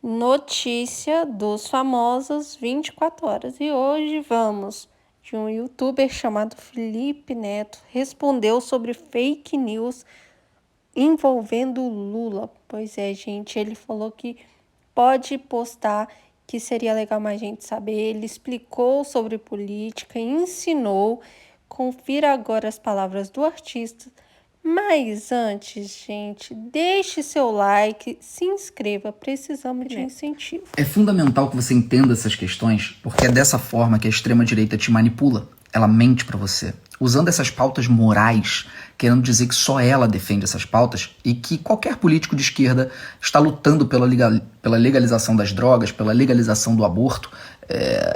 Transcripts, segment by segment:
Notícia dos famosos 24 horas. E hoje vamos de um youtuber chamado Felipe Neto respondeu sobre fake news envolvendo o Lula. Pois é, gente, ele falou que pode postar, que seria legal mais gente saber. Ele explicou sobre política, ensinou. Confira agora as palavras do artista. Mas antes, gente, deixe seu like, se inscreva, precisamos de incentivo. É fundamental que você entenda essas questões, porque é dessa forma que a extrema-direita te manipula. Ela mente pra você, usando essas pautas morais, querendo dizer que só ela defende essas pautas e que qualquer político de esquerda está lutando pela legalização das drogas, pela legalização do aborto,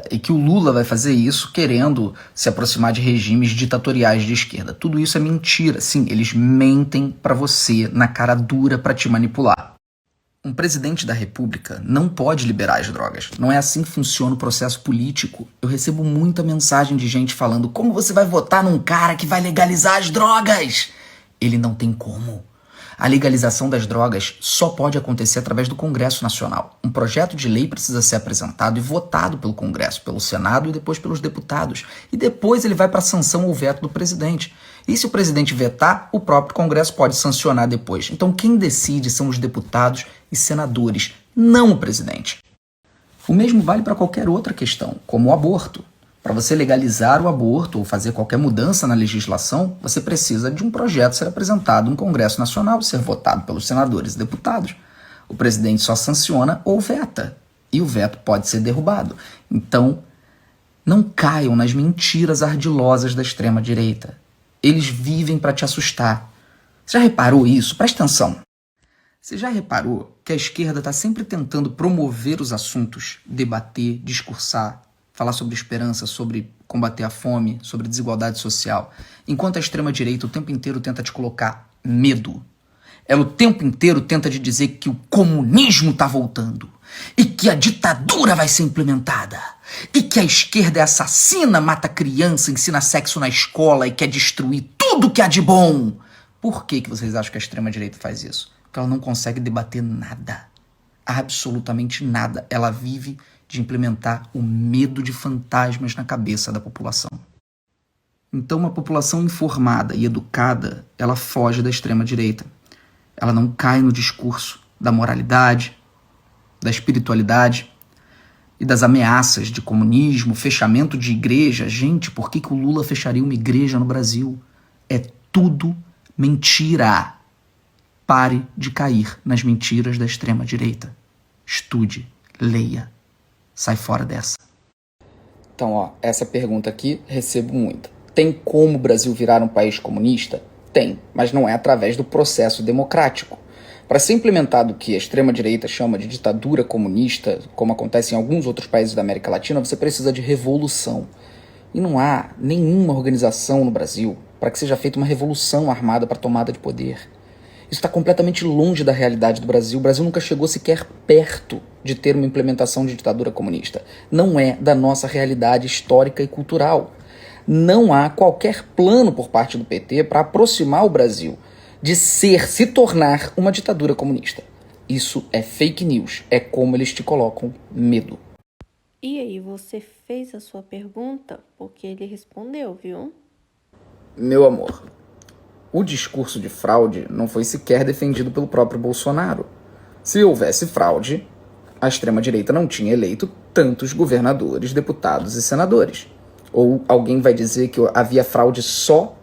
e que o Lula vai fazer isso querendo se aproximar de regimes ditatoriais de esquerda. Tudo isso é mentira. Sim, eles mentem pra você na cara dura pra te manipular. Um presidente da República não pode liberar as drogas. Não é assim que funciona o processo político. Eu recebo muita mensagem de gente falando: como você vai votar num cara que vai legalizar as drogas? Ele não tem como. A legalização das drogas só pode acontecer através do Congresso Nacional. Um projeto de lei precisa ser apresentado e votado pelo Congresso, pelo Senado e depois pelos deputados. E depois ele vai para a sanção ou veto do presidente. E se o presidente vetar, o próprio Congresso pode sancionar depois. Então quem decide são os deputados e senadores, não o presidente. O mesmo vale para qualquer outra questão, como o aborto. Para você legalizar o aborto ou fazer qualquer mudança na legislação, você precisa de um projeto ser apresentado no Congresso Nacional, ser votado pelos senadores e deputados. O presidente só sanciona ou veta, e o veto pode ser derrubado. Então, não caiam nas mentiras ardilosas da extrema-direita. Eles vivem para te assustar. Você já reparou isso? Presta atenção. Você já reparou que a esquerda está sempre tentando promover os assuntos, debater, discursar, falar sobre esperança, sobre combater a fome, sobre desigualdade social, enquanto a extrema-direita o tempo inteiro tenta te colocar medo. Ela o tempo inteiro tenta te dizer que o comunismo está voltando e que a ditadura vai ser implementada e que a esquerda é assassina, mata criança, ensina sexo na escola e quer destruir tudo que há de bom. Por que vocês acham que a extrema-direita faz isso? Porque ela não consegue debater nada. Absolutamente nada. Ela vive de implementar o medo de fantasmas na cabeça da população. Então, uma população informada e educada, ela foge da extrema-direita. Ela não cai no discurso da moralidade, da espiritualidade e das ameaças de comunismo, fechamento de igreja. Gente, por que o Lula fecharia uma igreja no Brasil? É tudo mentira. Pare de cair nas mentiras da extrema-direita. Estude, leia. Sai fora dessa. Então, essa pergunta aqui recebo muito. Tem como o Brasil virar um país comunista? Tem, mas não é através do processo democrático. Para ser implementado o que a extrema-direita chama de ditadura comunista, como acontece em alguns outros países da América Latina, você precisa de revolução. E não há nenhuma organização no Brasil para que seja feita uma revolução armada para tomada de poder. Isso está completamente longe da realidade do Brasil. O Brasil nunca chegou sequer perto de ter uma implementação de ditadura comunista. Não é da nossa realidade histórica e cultural. Não há qualquer plano por parte do PT para aproximar o Brasil de se tornar uma ditadura comunista. Isso é fake news. É como eles te colocam medo. E aí, você fez a sua pergunta? Porque ele respondeu, viu? Meu amor, o discurso de fraude não foi sequer defendido pelo próprio Bolsonaro. Se houvesse fraude, a extrema-direita não tinha eleito tantos governadores, deputados e senadores. Ou alguém vai dizer que havia fraude só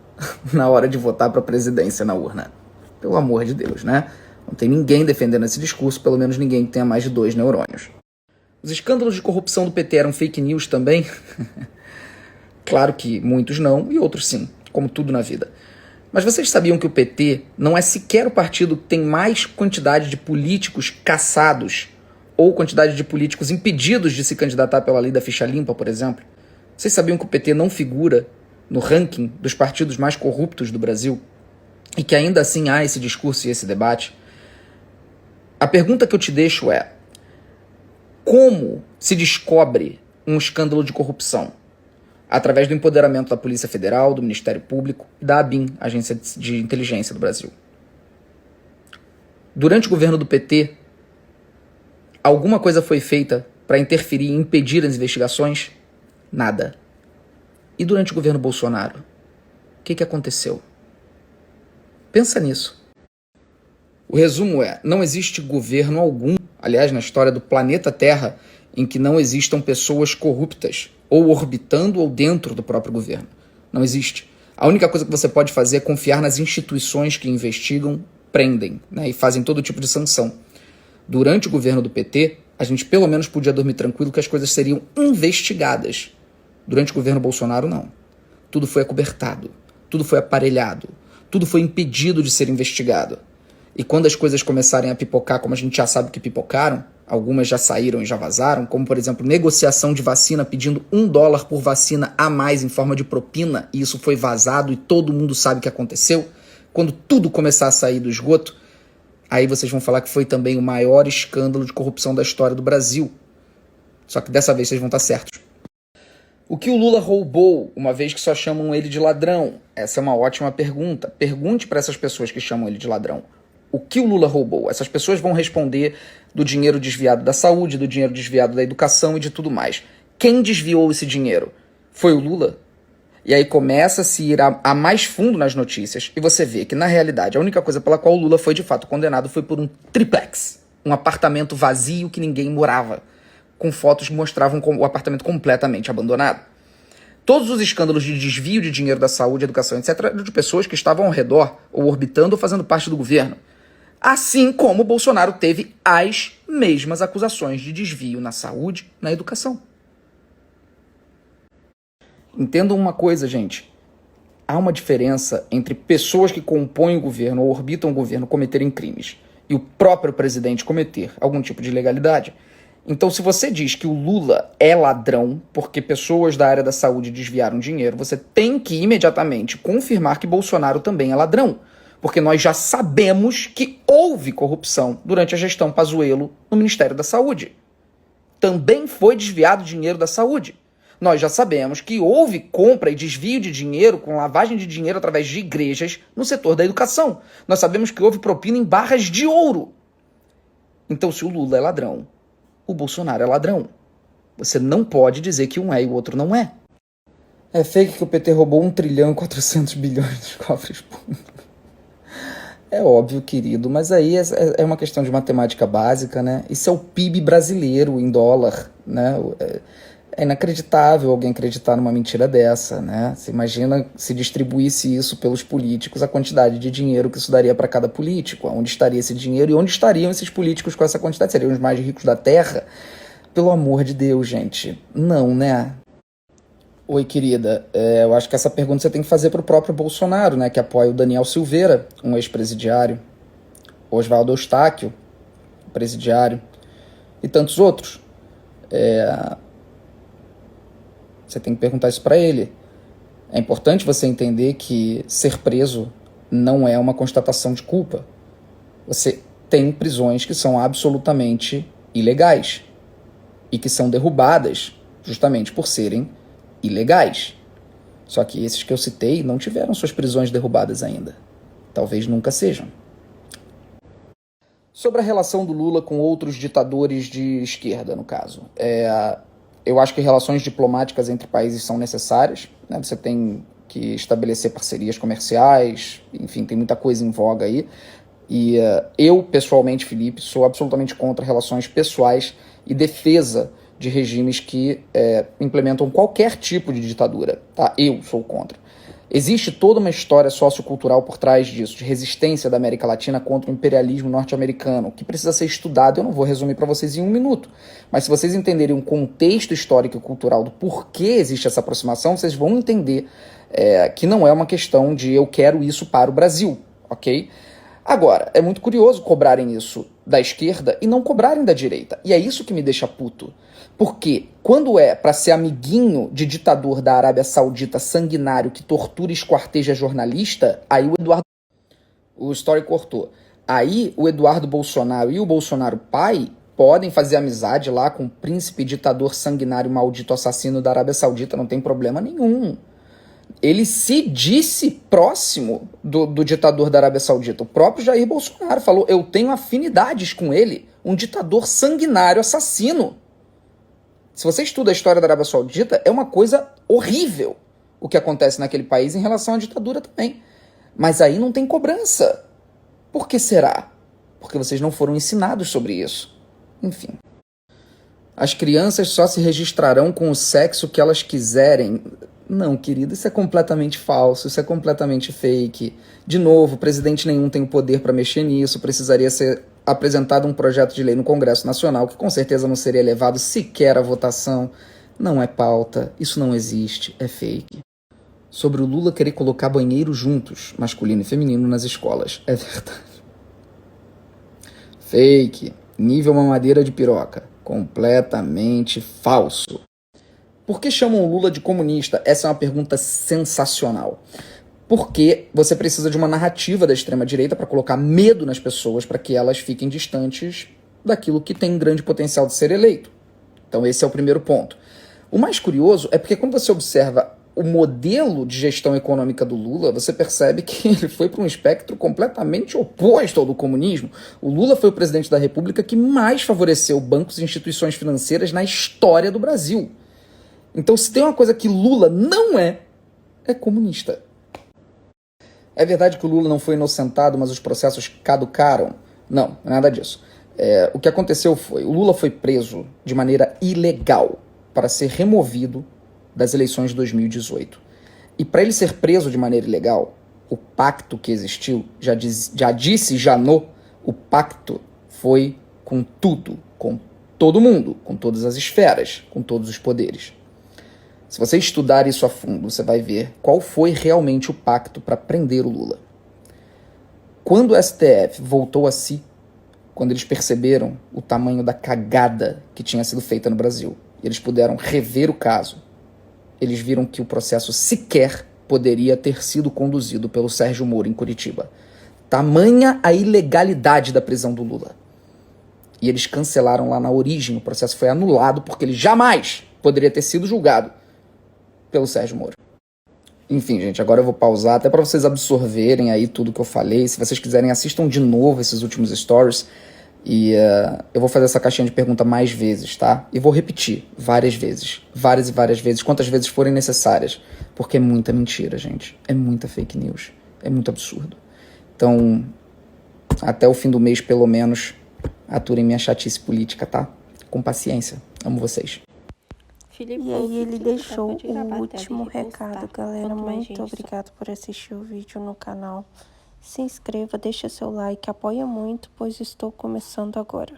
na hora de votar para a presidência na urna. Pelo amor de Deus, né? Não tem ninguém defendendo esse discurso, pelo menos ninguém que tenha mais de 2 neurônios. Os escândalos de corrupção do PT eram fake news também? Claro que muitos não e outros sim, como tudo na vida. Mas vocês sabiam que o PT não é sequer o partido que tem mais quantidade de políticos caçados ou quantidade de políticos impedidos de se candidatar pela lei da ficha limpa, por exemplo? Vocês sabiam que o PT não figura no ranking dos partidos mais corruptos do Brasil? E que ainda assim há esse discurso e esse debate? A pergunta que eu te deixo é: como se descobre um escândalo de corrupção? Através do empoderamento da Polícia Federal, do Ministério Público e da ABIN, Agência de Inteligência do Brasil. Durante o governo do PT, Alguma coisa foi feita para interferir e impedir as investigações? Nada. E durante o governo Bolsonaro? O que aconteceu? Pensa nisso. O resumo é, não existe governo algum, aliás, na história do planeta Terra, em que não existam pessoas corruptas, ou orbitando ou dentro do próprio governo. Não existe. A única coisa que você pode fazer é confiar nas instituições que investigam, prendem, né, e fazem todo tipo de sanção. Durante o governo do PT, a gente pelo menos podia dormir tranquilo que as coisas seriam investigadas. Durante o governo Bolsonaro, não. Tudo foi acobertado, tudo foi aparelhado, tudo foi impedido de ser investigado. E quando as coisas começarem a pipocar, como a gente já sabe que pipocaram, algumas já saíram e já vazaram, como por exemplo, negociação de vacina pedindo $1 por vacina a mais em forma de propina, e isso foi vazado e todo mundo sabe o que aconteceu. Quando tudo começar a sair do esgoto, aí vocês vão falar que foi também o maior escândalo de corrupção da história do Brasil. Só que dessa vez vocês vão estar certos. O que o Lula roubou, uma vez que só chamam ele de ladrão? Essa é uma ótima pergunta. Pergunte para essas pessoas que chamam ele de ladrão. O que o Lula roubou? Essas pessoas vão responder do dinheiro desviado da saúde, do dinheiro desviado da educação e de tudo mais. Quem desviou esse dinheiro? Foi o Lula? E aí começa a se ir a mais fundo nas notícias e você vê que, na realidade, a única coisa pela qual o Lula foi de fato condenado foi por um triplex, um apartamento vazio que ninguém morava, com fotos que mostravam o apartamento completamente abandonado. Todos os escândalos de desvio de dinheiro da saúde, educação, etc., eram de pessoas que estavam ao redor, ou orbitando, ou fazendo parte do governo. Assim como o Bolsonaro teve as mesmas acusações de desvio na saúde, na educação. Entendam uma coisa, gente. Há uma diferença entre pessoas que compõem o governo ou orbitam o governo cometerem crimes e o próprio presidente cometer algum tipo de ilegalidade. Então, se você diz que o Lula é ladrão porque pessoas da área da saúde desviaram dinheiro, você tem que imediatamente confirmar que Bolsonaro também é ladrão. Porque nós já sabemos que houve corrupção durante a gestão Pazuello no Ministério da Saúde. Também foi desviado dinheiro da saúde. Nós já sabemos que houve compra e desvio de dinheiro com lavagem de dinheiro através de igrejas no setor da educação. Nós sabemos que houve propina em barras de ouro. Então, se o Lula é ladrão, o Bolsonaro é ladrão. Você não pode dizer que um é e o outro não é. É fake que o PT roubou 1 trilhão e 400 bilhões dos cofres públicos. É óbvio, querido, mas aí é uma questão de matemática básica, né? Isso é o PIB brasileiro em dólar, né? É inacreditável alguém acreditar numa mentira dessa, né? Você imagina se distribuísse isso pelos políticos, a quantidade de dinheiro que isso daria para cada político, onde estaria esse dinheiro e onde estariam esses políticos com essa quantidade? Seriam os mais ricos da Terra? Pelo amor de Deus, gente. Não, né? Oi, querida. Eu acho que essa pergunta você tem que fazer para o próprio Bolsonaro, né? Que apoia o Daniel Silveira, um ex-presidiário, Oswaldo Eustáquio, presidiário, e tantos outros. Você tem que perguntar isso para ele. É importante você entender que ser preso não é uma constatação de culpa. Você tem prisões que são absolutamente ilegais e que são derrubadas justamente por serem ilegais. Só que esses que eu citei não tiveram suas prisões derrubadas ainda. Talvez nunca sejam. Sobre a relação do Lula com outros ditadores de esquerda, no caso. Eu acho que relações diplomáticas entre países são necessárias, né? Você tem que estabelecer parcerias comerciais, enfim, tem muita coisa em voga aí. E eu, pessoalmente, Felipe, sou absolutamente contra relações pessoais e defesa de regimes que implementam qualquer tipo de ditadura. Tá? Eu sou contra. Existe toda uma história sociocultural por trás disso, de resistência da América Latina contra o imperialismo norte-americano, que precisa ser estudado. Eu não vou resumir para vocês em 1 minuto, mas se vocês entenderem o contexto histórico e cultural do porquê existe essa aproximação, vocês vão entender que não é uma questão de eu quero isso para o Brasil, ok? Agora, é muito curioso cobrarem isso da esquerda e não cobrarem da direita. E é isso que me deixa puto. Porque quando é para ser amiguinho de ditador da Arábia Saudita sanguinário que tortura e esquarteja jornalista, aí o Story cortou. Aí o Eduardo Bolsonaro e o Bolsonaro pai podem fazer amizade lá com o príncipe ditador sanguinário maldito assassino da Arábia Saudita, não tem problema nenhum. Ele se disse próximo do ditador da Arábia Saudita. O próprio Jair Bolsonaro falou: eu tenho afinidades com ele, um ditador sanguinário, assassino. Se você estuda a história da Arábia Saudita, é uma coisa horrível o que acontece naquele país em relação à ditadura também. Mas aí não tem cobrança. Por que será? Porque vocês não foram ensinados sobre isso. Enfim. As crianças só se registrarão com o sexo que elas quiserem. Não, querido, isso é completamente falso, isso é completamente fake. De novo, presidente nenhum tem o poder para mexer nisso, precisaria ser apresentado um projeto de lei no Congresso Nacional, que com certeza não seria levado sequer à votação. Não é pauta, isso não existe, é fake. Sobre o Lula querer colocar banheiros juntos, masculino e feminino, nas escolas. É verdade. Fake. Nível mamadeira de piroca. Completamente falso. Por que chamam o Lula de comunista? Essa é uma pergunta sensacional. Porque você precisa de uma narrativa da extrema-direita para colocar medo nas pessoas, para que elas fiquem distantes daquilo que tem grande potencial de ser eleito. Então esse é o primeiro ponto. O mais curioso é porque quando você observa o modelo de gestão econômica do Lula, você percebe que ele foi para um espectro completamente oposto ao do comunismo. O Lula foi o presidente da República que mais favoreceu bancos e instituições financeiras na história do Brasil. Então, se tem uma coisa que Lula não é comunista. É verdade que o Lula não foi inocentado, mas os processos caducaram? Não, não é nada disso. O que aconteceu foi, o Lula foi preso de maneira ilegal para ser removido das eleições de 2018. E para ele ser preso de maneira ilegal, o pacto que existiu, o pacto foi com tudo, com todo mundo, com todas as esferas, com todos os poderes. Se você estudar isso a fundo, você vai ver qual foi realmente o pacto para prender o Lula. Quando o STF voltou a si, quando eles perceberam o tamanho da cagada que tinha sido feita no Brasil, e eles puderam rever o caso, eles viram que o processo sequer poderia ter sido conduzido pelo Sérgio Moro em Curitiba. Tamanha a ilegalidade da prisão do Lula. E eles cancelaram lá na origem, o processo foi anulado porque ele jamais poderia ter sido julgado pelo Sérgio Moro. Enfim, gente, agora eu vou pausar até para vocês absorverem aí tudo que eu falei. Se vocês quiserem, assistam de novo esses últimos stories. E eu vou fazer essa caixinha de pergunta mais vezes, tá? E vou repetir várias vezes. Várias e várias vezes, quantas vezes forem necessárias. Porque é muita mentira, gente. É muita fake news. É muito absurdo. Então, até o fim do mês, pelo menos, aturem minha chatice política, tá? Com paciência. Amo vocês. Felipe, e aí ele deixou o último recado, galera. Muito obrigado por assistir o vídeo no canal. Se inscreva, deixa seu like, apoia muito, pois estou começando agora.